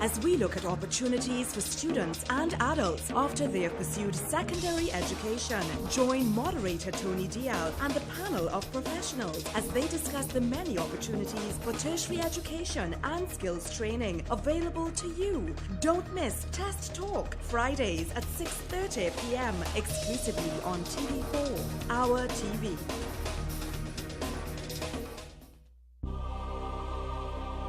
as we look at opportunities for students and adults after they have pursued secondary education. Join moderator Tony Dial and the panel of professionals as they discuss the many opportunities for tertiary education and skills training available to you. Don't miss Test Talk, Fridays at 6:30 p.m. exclusively on TV4, Our TV.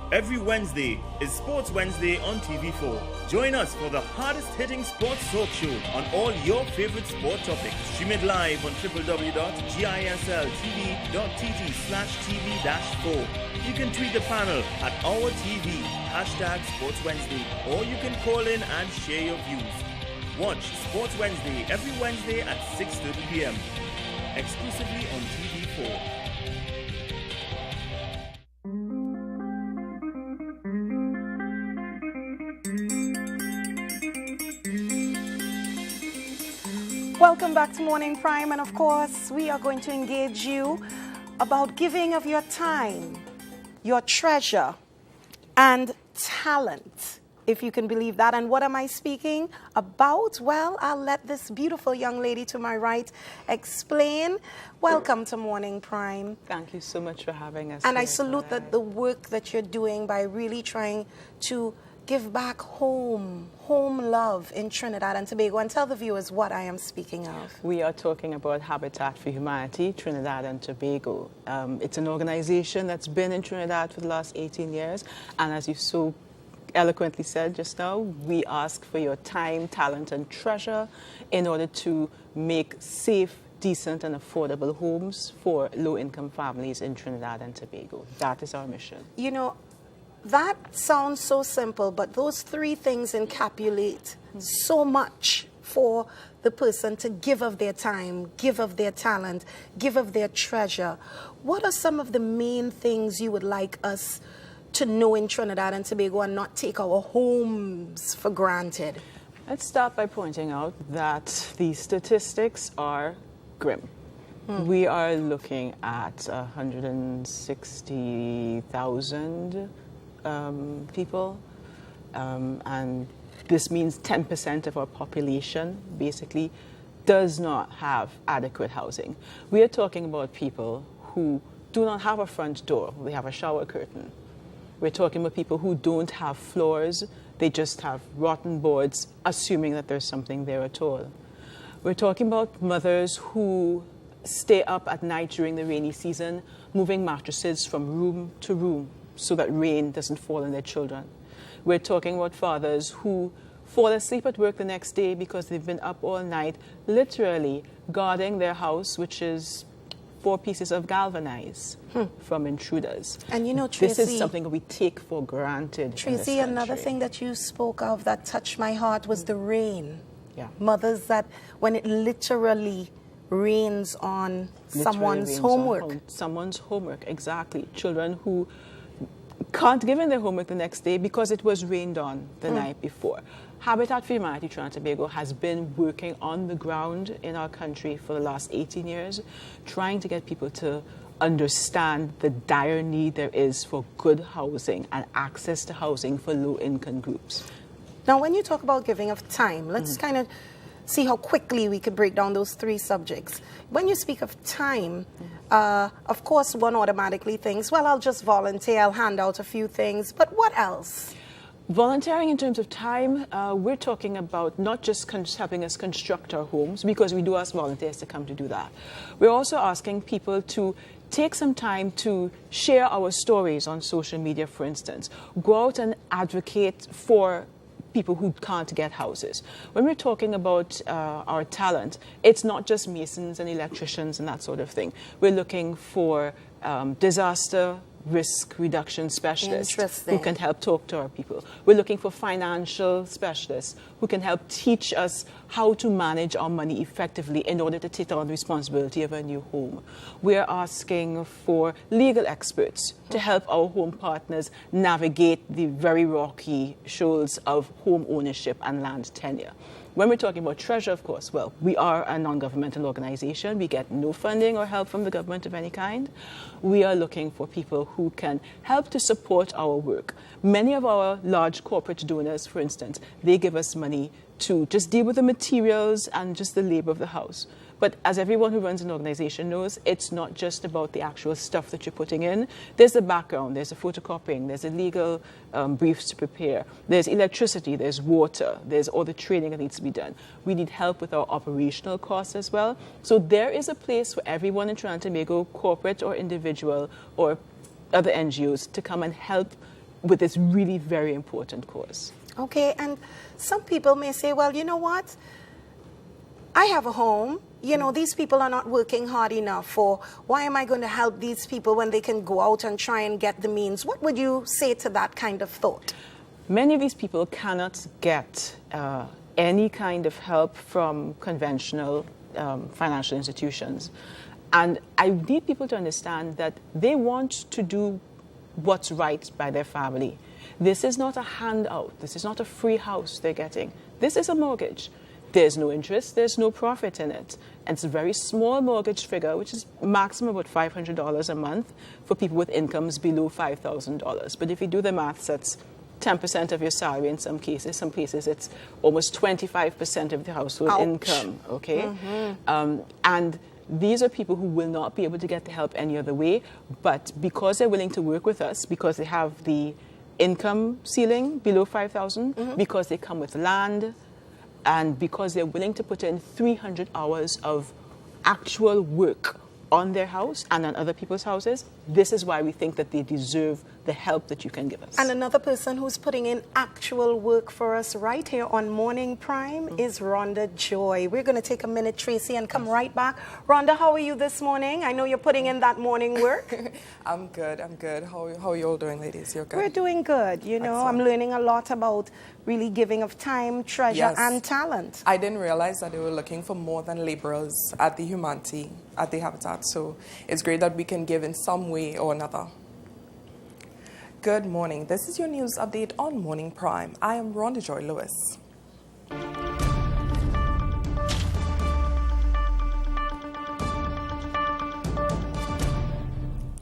Every Wednesday is Sports Wednesday on TV4. Join us for the hardest-hitting sports talk show on all your favorite sport topics. Stream it live on www.gisltv.tv/TV-4. You can tweet the panel at Our TV, #Sports Wednesday, or you can call in and share your views. Watch Sports Wednesday every Wednesday at 6:30 p.m. exclusively on TV4. Welcome back to Morning Prime, and of course, we are going to engage you about giving of your time, your treasure, and talent, if you can believe that. And what am I speaking about? Well, I'll let this beautiful young lady to my right explain. Welcome to Morning Prime. Thank you so much for having us. And I salute the work that you're doing by really trying to give back home love in Trinidad and Tobago, and tell the viewers what I am speaking of. We are talking about Habitat for Humanity, Trinidad and Tobago. It's an organization that's been in Trinidad for the last 18 years, and as you so eloquently said just now, we ask for your time, talent, and treasure in order to make safe, decent, and affordable homes for low-income families in Trinidad and Tobago. That is our mission. You know, that sounds so simple, but those three things encapsulate so much for the person to give of their time, give of their talent, give of their treasure. What are some of the main things you would like us to know in Trinidad and Tobago and not take our homes for granted? Let's start by pointing out that the statistics are grim. We are looking at 160,000 people, and this means 10% of our population basically does not have adequate housing. We are talking about people who do not have a front door, they have a shower curtain. We're talking about people who don't have floors, they just have rotten boards, assuming that there's something there at all. We're talking about mothers who stay up at night during the rainy season, moving mattresses from room to room so that rain doesn't fall on their children. We're talking about fathers who fall asleep at work the next day because they've been up all night, literally guarding their house, which is 4 pieces of galvanized from intruders. And you know, Tracy, this is something we take for granted. Tracy, another thing that you spoke of that touched my heart was the rain. Yeah. Mothers that, when it literally rains on someone's homework. Someone's homework, exactly. Children who can't give in their homework the next day because it was rained on the night before. Habitat for Humanity Trinidad and Tobago has been working on the ground in our country for the last 18 years, trying to get people to understand the dire need there is for good housing and access to housing for low-income groups. Now, when you talk about giving of time, let's kind of see how quickly we could break down those 3 subjects. When you speak of time, of course, one automatically thinks, well, I'll just volunteer, I'll hand out a few things, but what else? Volunteering in terms of time, we're talking about not just helping us construct our homes, because we do ask volunteers to come to do that. We're also asking people to take some time to share our stories on social media, for instance. Go out and advocate for people who can't get houses. When we're talking about our talent, it's not just masons and electricians and that sort of thing. We're looking for disaster risk reduction specialists who can help talk to our people. We're looking for financial specialists who can help teach us how to manage our money effectively in order to take on the responsibility of a new home. We're asking for legal experts to help our home partners navigate the very rocky shoals of home ownership and land tenure. When we're talking about Treasure, of course, well, we are a non-governmental organization. We get no funding or help from the government of any kind. We are looking for people who can help to support our work. Many of our large corporate donors, for instance, they give us money to just deal with the materials and just the labor of the house. But as everyone who runs an organization knows, it's not just about the actual stuff that you're putting in. There's a background, there's a photocopying, there's a legal briefs to prepare, there's electricity, there's water, there's all the training that needs to be done. We need help with our operational costs as well. So there is a place for everyone in Trinidad and Tobago, corporate or individual or other NGOs, to come and help with this really very important cause. Okay, and some people may say, well, you know what? I have a home. You know, these people are not working hard enough, or why am I going to help these people when they can go out and try and get the means? What would you say to that kind of thought? Many of these people cannot get any kind of help from conventional financial institutions. And I need people to understand that they want to do what's right by their family. This is not a handout. This is not a free house they're getting. This is a mortgage. There's no interest, there's no profit in it. And it's a very small mortgage figure, which is maximum about $500 a month for people with incomes below $5,000. But if you do the maths, that's 10% of your salary in some cases. Some cases it's almost 25% of the household income, okay? Mm-hmm. And these are people who will not be able to get the help any other way, but because they're willing to work with us, because they have the income ceiling below 5,000, because they come with land, and because they're willing to put in 300 hours of actual work on their house and on other people's houses, this is why we think that they deserve the help that you can give us. And another person who's putting in actual work for us right here on Morning Prime is Rhonda Joy. We're going to take a minute, Tracy, and come right back. Rhonda, how are you this morning? I know you're putting in that morning work. I'm good. How are you all doing, ladies? You're good? We're doing good. You know, Excellent. I'm learning a lot about really giving of time, treasure, and talent. I didn't realize that they were looking for more than laborers at the Humanity, at the Habitat. So it's great that we can give in some way or another. Good morning. This is your news update on Morning Prime. I am Rhonda Joy Lewis.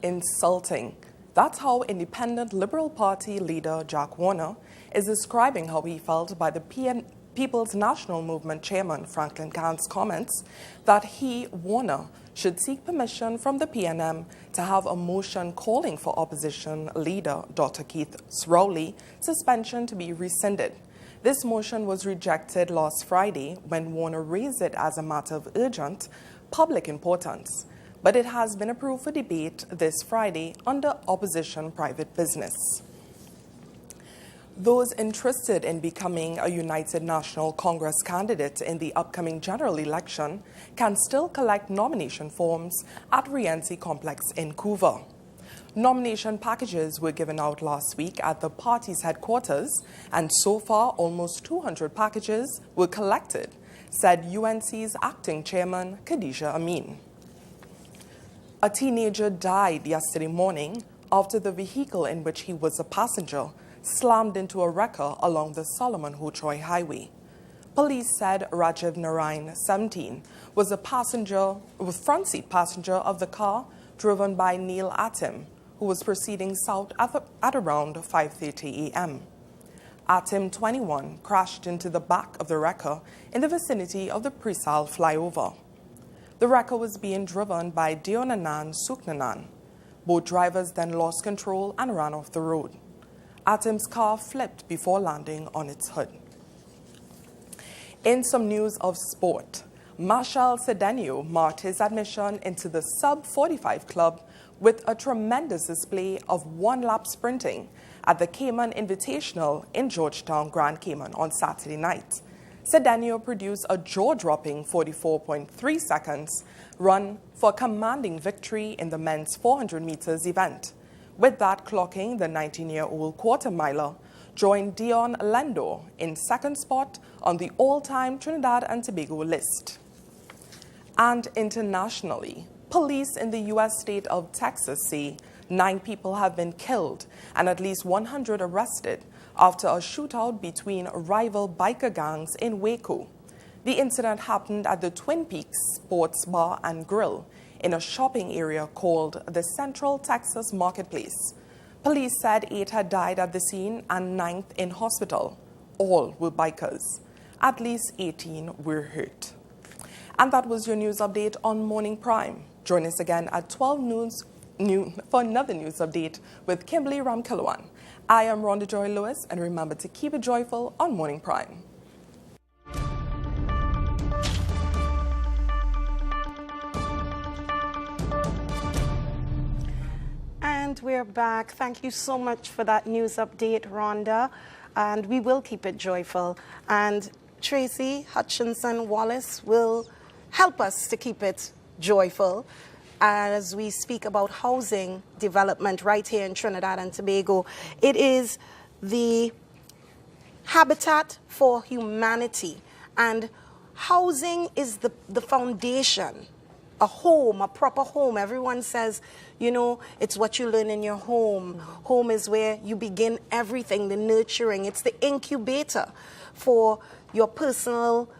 Insulting. That's how Independent Liberal Party leader Jack Warner is describing how he felt by the People's National Movement chairman Franklin Cant's comments that he, Warner, should seek permission from the PNM to have a motion calling for opposition leader Dr. Keith Rowley suspension to be rescinded. This motion was rejected last Friday when Warner raised it as a matter of urgent public importance, but it has been approved for debate this Friday under opposition private business. Those interested in becoming a United National Congress candidate in the upcoming general election can still collect nomination forms at Rienzi Complex in Couva. Nomination packages were given out last week at the party's headquarters, and so far almost 200 packages were collected, said UNC's acting chairman Khadija Amin. A teenager died yesterday morning after the vehicle in which he was a passenger slammed into a wrecker along the Solomon Hochoy Highway. Police said Rajiv Narayan, 17, was front seat passenger of the car driven by Neil Atim, who was proceeding south at around 5:30 a.m. Atim, 21, crashed into the back of the wrecker in the vicinity of the Presal flyover. The wrecker was being driven by Deonanan Suknanan. Both drivers then lost control and ran off the road. Atim's car flipped before landing on its hood. In some news of sport, Marshall Cedeno marked his admission into the sub-45 club with a tremendous display of one-lap sprinting at the Cayman Invitational in Georgetown, Grand Cayman on Saturday night. Cedeno produced a jaw-dropping 44.3 seconds run for a commanding victory in the men's 400 meters event. With that clocking, the 19-year-old quarter-miler joined Dion Lando in second spot on the all-time Trinidad and Tobago list. And internationally, police in the U.S. state of Texas say 9 people have been killed and at least 100 arrested after a shootout between rival biker gangs in Waco. The incident happened at the Twin Peaks Sports Bar and Grill in a shopping area called the Central Texas Marketplace. Police said 8 had died at the scene and 9th in hospital. All were bikers. At least 18 were hurt. And that was your news update on Morning Prime. Join us again at 12 noon for another news update with Kimberly Ramkilawan. I am Rhonda Joy Lewis, and remember to keep it joyful on Morning Prime. And we're back. Thank you so much for that news update, Rhonda. And we will keep it joyful. And Tracy Hutchinson Wallace will help us to keep it joyful as we speak about housing development right here in Trinidad and Tobago. It is the Habitat for Humanity, and housing is the foundation. A home, a proper home. Everyone says, you know, it's what you learn in your home. Home is where you begin everything, the nurturing. It's the incubator for your personal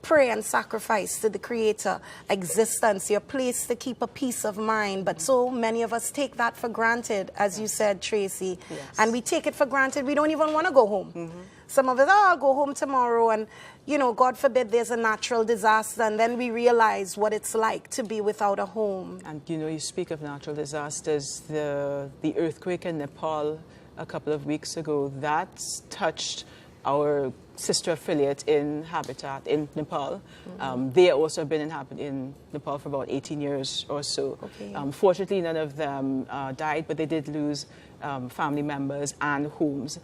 prayer and sacrifice to the Creator, existence, your place to keep a peace of mind. But so many of us take that for granted, as you said, Tracy. Yes. And we take it for granted. We don't even want to go home. Some of us, I'll go home tomorrow, and, you know, God forbid there's a natural disaster, and then we realize what it's like to be without a home. And, you know, you speak of natural disasters. The earthquake in Nepal a couple of weeks ago, that touched our sister affiliate in Habitat in Nepal. They also have been in Nepal for about 18 years or so. Okay. Fortunately, none of them died, but they did lose family members and homes.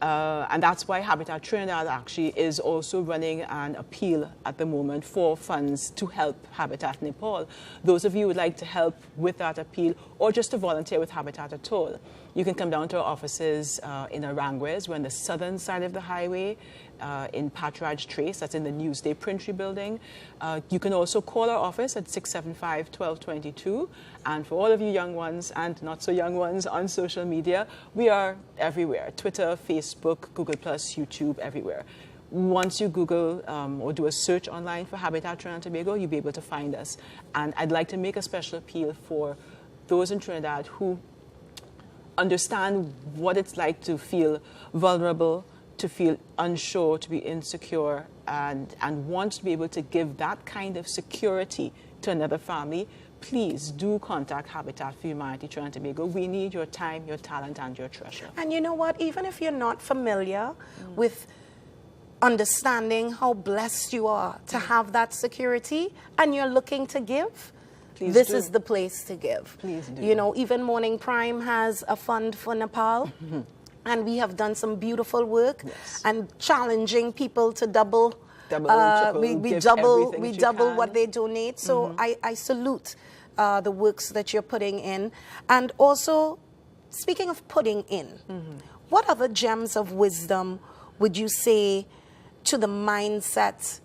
And that's why Habitat Trinidad actually is also running an appeal at the moment for funds to help Habitat Nepal. Those of you who would like to help with that appeal or just to volunteer with Habitat at all, you can come down to our offices in Aranguez. We're on the southern side of the highway in Patridge Trace. That's in the Newsday Printry building. You can also call our office at 675-1222. And for all of you young ones and not so young ones on social media, we are everywhere. Twitter, Facebook, Google+, YouTube, everywhere. Once you Google or do a search online for Habitat Trinidad and Tobago, you'll be able to find us. And I'd like to make a special appeal for those in Trinidad who understand what it's like to feel vulnerable, to feel unsure, to be insecure, and want to be able to give that kind of security to another family. Please do contact Habitat for Humanity Trinidad and Tobago. We need your time, your talent, and your treasure. And you know what? Even if you're not familiar with understanding how blessed you are to have that security and you're looking to give, Please this do. is the place to give. Please do. You know, even Morning Prime has a fund for Nepal. And we have done some beautiful work and challenging people to double. We double what they donate. So I salute the works that you're putting in. And also, speaking of putting in, what other gems of wisdom would you say to the mindset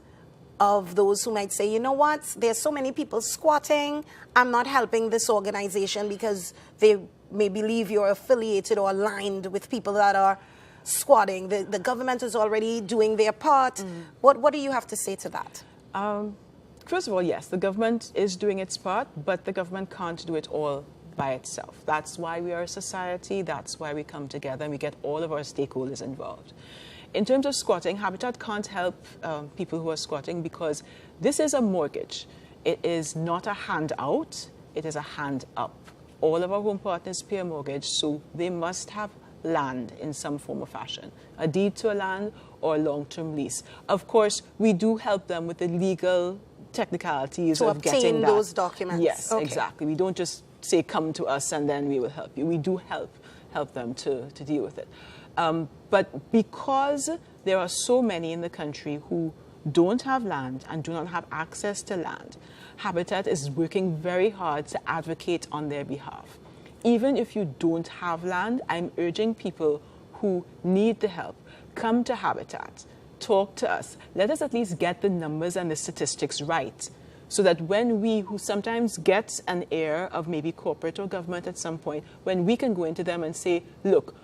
of those who might say, you know what, there's so many people squatting, I'm not helping this organization because they may believe you're affiliated or aligned with people that are squatting. The government is already doing their part. What do you have to say to that? First of all, yes, the government is doing its part, but the government can't do it all by itself. That's why we are a society. That's why we come together and we get all of our stakeholders involved. In terms of squatting, Habitat can't help people who are squatting because this is a mortgage. It is not a handout, it is a hand up. All of our home partners pay a mortgage, so they must have land in some form or fashion, a deed to a land or a long-term lease. Of course, we do help them with the legal technicalities of getting that. To obtain those documents. Yes, okay. Exactly. We don't just say, come to us and then we will help you. We do help them to deal with it. But because there are so many in the country who don't have land and do not have access to land, Habitat is working very hard to advocate on their behalf. Even if you don't have land, I'm urging people who need the help, come to Habitat, talk to us. Let us at least get the numbers and the statistics right, so that when we, who sometimes get an air of maybe corporate or government at some point, when we can go into them and say, look,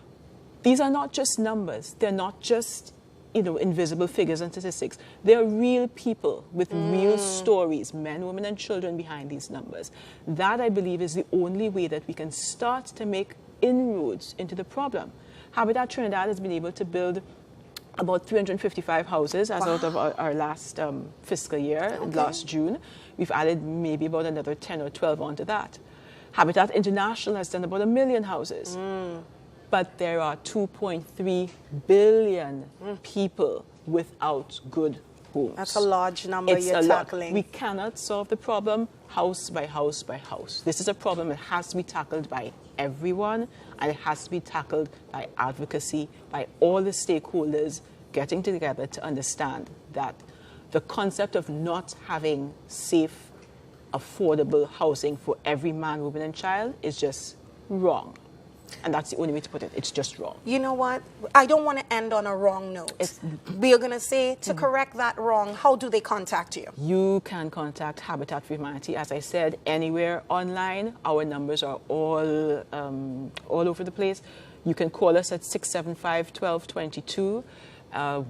these are not just numbers. They're not just invisible figures and statistics. They are real people with real stories, men, women, and children behind these numbers. That, I believe, is the only way that we can start to make inroads into the problem. Habitat Trinidad has been able to build about 355 houses as out of our last fiscal year, last June. We've added maybe about another 10 or 12 onto that. Habitat International has done about 1 million houses. But there are 2.3 billion people without good homes. That's a large number It's you're tackling. We cannot solve the problem house by house by house. This is a problem that has to be tackled by everyone, and it has to be tackled by advocacy, by all the stakeholders getting together to understand that the concept of not having safe, affordable housing for every man, woman, and child is just wrong. And that's the only way to put it. It's just wrong. You know what? I don't want to end on a wrong note. We are going to say, to correct that wrong, how do they contact you? You can contact Habitat for Humanity, as I said, anywhere online. Our numbers are all over the place. You can call us at 675-1222.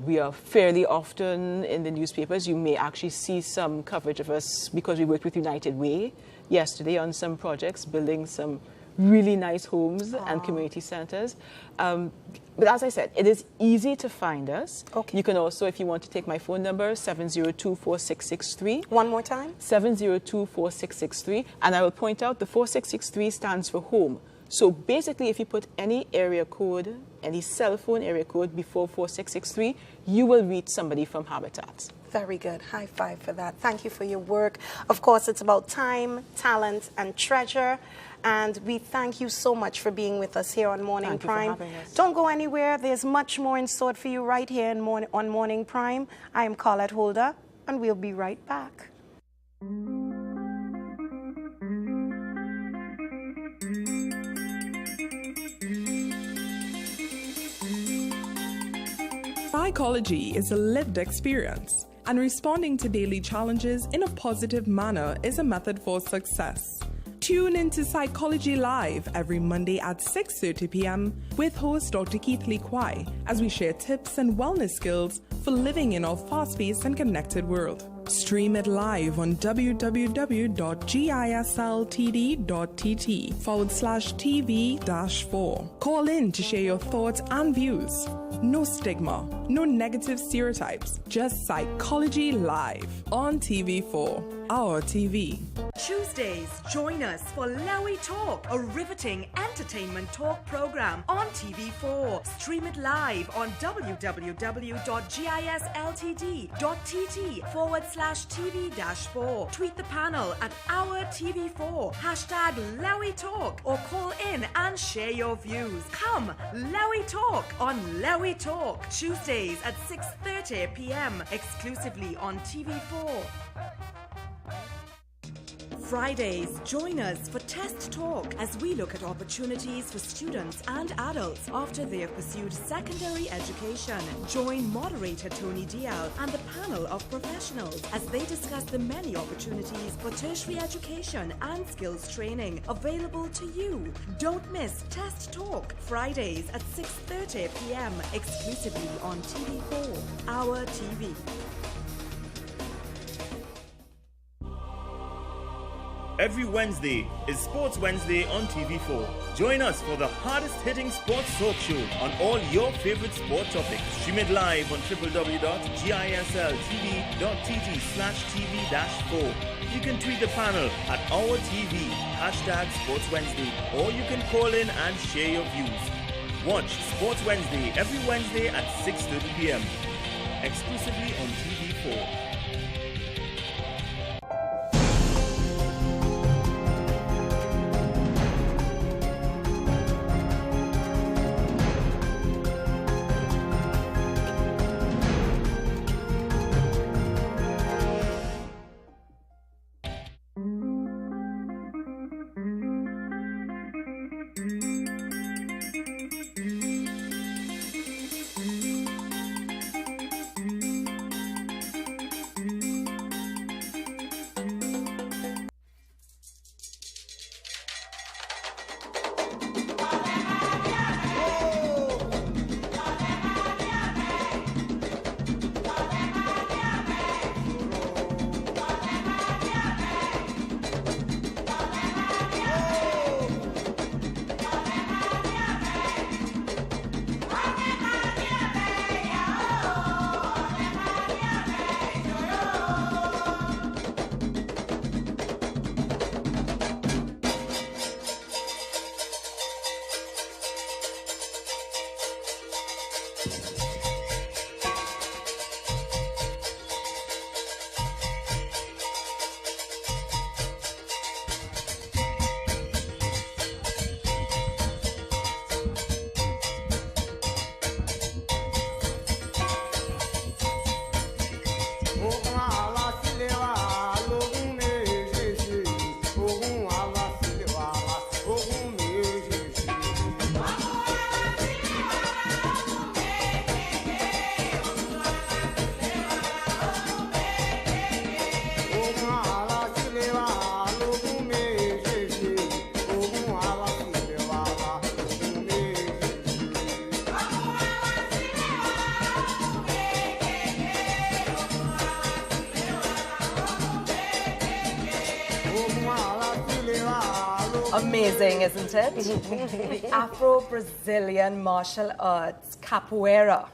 We are fairly often in the newspapers. You may actually see some coverage of us because we worked with United Way yesterday on some projects, building some really nice homes and community centers. But as I said, it is easy to find us. Okay. You can also, if you want to take my phone number, 702-4663. One more time? 702-4663. And I will point out the 4663 stands for home. So basically, if you put any area code, any cell phone area code before 4663, you will reach somebody from Habitat. Very good. High five for that. Thank you for your work. Of course, it's about time, talent, and treasure. And we thank you so much for being with us here on Morning Prime. Don't go anywhere. There's much more in store for you right here on Morning Prime. I am Colette Holder, and we'll be right back. Psychology is a lived experience, and responding to daily challenges in a positive manner is a method for success. Tune into Psychology Live every Monday at 6:30 p.m. with host Dr. Keith Lee Kwai as we share tips and wellness skills for living in our fast-paced and connected world. Stream it live on www.gisltd.tt/TV-4. Call in to share your thoughts and views. No stigma, no negative stereotypes, just Psychology Live on TV4, our TV. Tuesdays, join us for Lowy Talk, a riveting entertainment talk program on TV4. Stream it live on www.gisltd.tt/TV-4. Tweet the panel at our TV4, #Lowy Talk, or call in and share your views. Come, Lowy Talk on Lowy Talk, Tuesdays at 6:30 p.m. exclusively on TV4. Fridays, join us for Test Talk as we look at opportunities for students and adults after they have pursued secondary education. Join moderator Tony Dial and the panel of professionals as they discuss the many opportunities for tertiary education and skills training available to you. Don't miss Test Talk, Fridays at 6:30 p.m. exclusively on TV4, our TV. Every Wednesday is Sports Wednesday on TV4. Join us for the hardest-hitting sports talk show on all your favorite sport topics. Stream it live on www.gisltd.tt/TV-4. You can tweet the panel at our TV, #Sports Wednesday, or you can call in and share your views. Watch Sports Wednesday every Wednesday at 6:30 p.m. exclusively on TV4. Amazing, isn't it? The Afro-Brazilian martial arts, capoeira.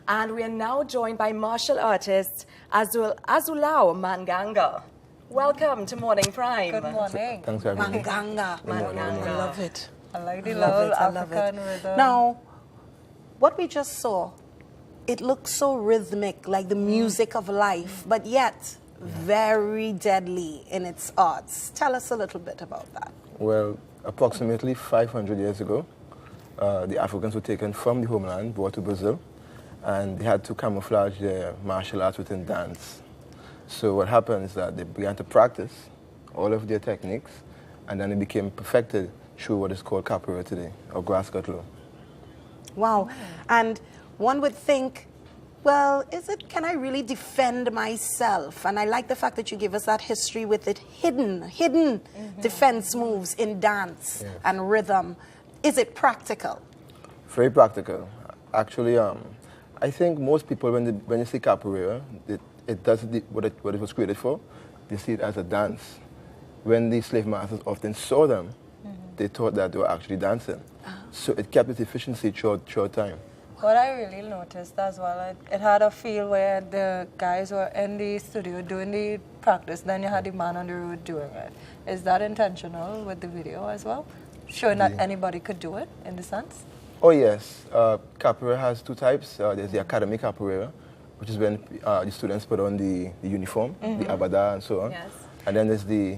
And we are now joined by martial artist Azulao Manganga. Welcome to Morning Prime. Good morning. Thanks for having me. Manganga. Manganga. I love it. I like the Love little it, I love African it. rhythm. Now, what we just saw, it looks so rhythmic, like the music of life, but yet very deadly in its arts. Tell us a little bit about that. Well, approximately 500 years ago, the Africans were taken from the homeland, brought to Brazil, and they had to camouflage their martial arts within dance. So what happened is that they began to practice all of their techniques, and then it became perfected through what is called capoeira today, or grass cutlo. Wow. And one would think, well, can I really defend myself? And I like the fact that you give us that history with it hidden defense moves in dance and rhythm. Is it practical? Very practical. Actually, I think most people, when you see capoeira, it does what it was created for. They see it as a dance. When the slave masters often saw them, they thought that they were actually dancing. So it kept its efficiency throughout time. What I really noticed as well, it had a feel where the guys were in the studio doing the practice, then you had the man on the road doing it. Is that intentional with the video as well? Showing that anybody could do it, in the sense? Oh yes, capoeira has two types. There's the academic capoeira, which is when the students put on the uniform, the abada and so on. Yes. And then there's the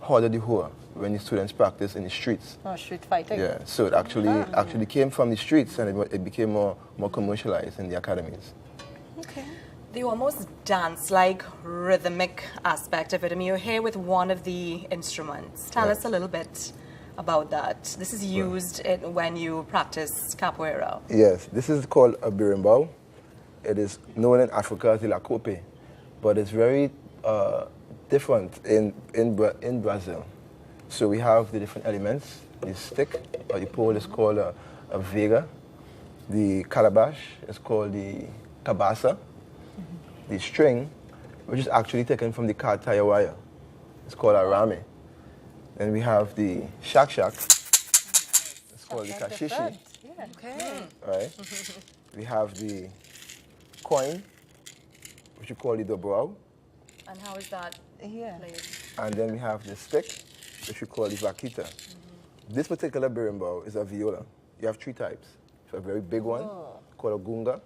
roda de rua, when the students practice in the streets. Oh, street fighting. Yeah, so it actually came from the streets, and it became more commercialized in the academies. Okay. The almost dance-like rhythmic aspect of it. I mean, you're here with one of the instruments. Tell us a little bit about that. This is used when you practice capoeira. Yes, this is called a berimbau. It is known in Africa as the lacope, but it's very different in Brazil. So we have the different elements. The stick or the pole is called a vega. The calabash is called the cabasa. The string, which is actually taken from the car tire wire, it's called a rame. Then we have the shak. It's called the kashishi. Okay. Right? We have the coin, which we call the dobrau. And how is that played? And then we have the stick, which we call the vaquita. This particular berimbau is a viola. You have three types. So a very big one, called a gunga,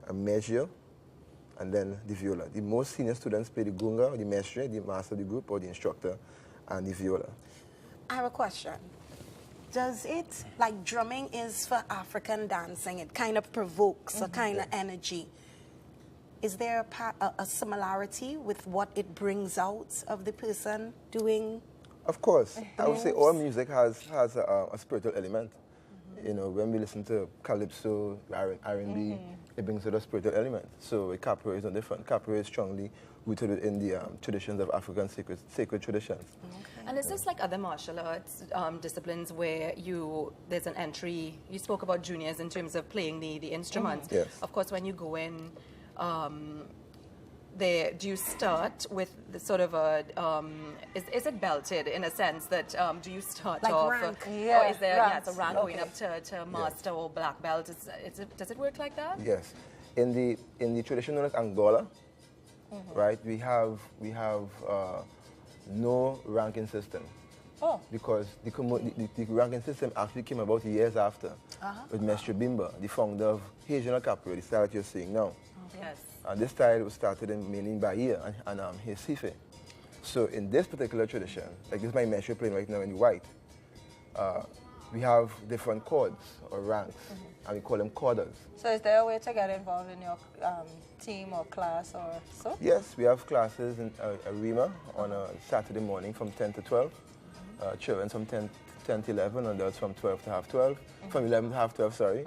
a mestre, and then the viola. The most senior students play the gunga, or the mestre, the master of the group, or the instructor, and the viola. I have a question. Does it, like drumming is for African dancing, it kind of provokes a kind of energy. Is there a similarity with what it brings out of the person doing? Of course. I would say all music has a spiritual element. You know, when we listen to calypso, R&B, it brings out a spiritual element. So capoeira is no different. Capoeira is strongly rooted in the traditions of African sacred traditions. And is this like other martial arts disciplines where there's an entry? You spoke about juniors in terms of playing the instruments. Yes. Of course, when you go in, do you start with the sort of a, is it belted in a sense that, do you start Like off? rank. Or is there ranks. a rank going up to master or black belt? Does it work like that? Yes. In the tradition known as Angola, right, we have no ranking system. Oh. Because the ranking system actually came about years after with Mestre Bimba, the founder of Regional Capoeira, the style that you're seeing now. Yes. And this style was started mainly in Bahia and Recife. So in this particular tradition, like this is my Mestre playing right now in white, we have different chords or ranks, and we call them chordas. So is there a way to get involved in your team or class or so? Yes, we have classes in Arima on a Saturday morning from 10 to 12. Children from 10 to 11, and adults from 12 to half 12. From 11 to half 12, sorry.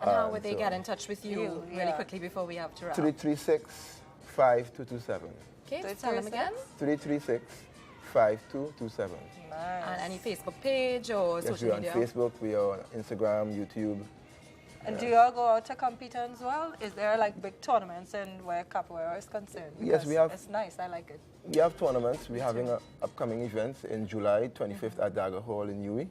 And how would they get in touch with you really quickly before we have to wrap? 336-5227. Okay, tell them again. 336-5227. And any Facebook page or Yes, social we're on media? Facebook, we are on Instagram, YouTube, And do you all go out to compete as well? Is there like big tournaments in where capoeira is concerned? Yes, we have. It's nice. I like it. We have tournaments. We're having an upcoming event in July 25th at Dagger Hall in Newey.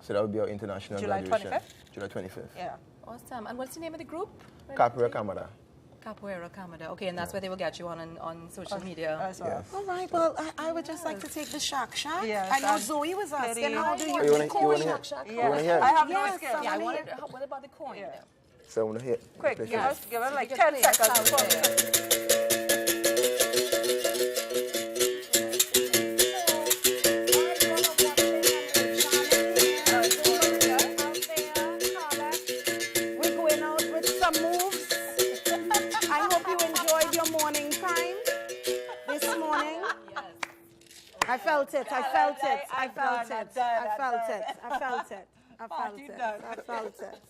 So that would be our international July graduation. 25th? July 25th. Yeah. Awesome. And what's the name of the group? Capoeira Camada. Capoeira Camada. Okay, and that's where they will get you on social media. As well. Yes. All right, well, I would just like to take the Shak Shak. Yes, I know and Zoe was asking, Lady- how do you Oh, you wanna- record you wanna Shak hear- Shak? You wanna hear? I have no Yes, skill. Yeah, what about the coin? Yeah. So I want to hear. Quick, play give first. us like Just 10 play seconds. sound before we- there. We're going out with some moves. I hope you enjoyed your morning time this morning. I felt it. I felt it. I felt it. I felt it. I felt it. I felt it. I felt it.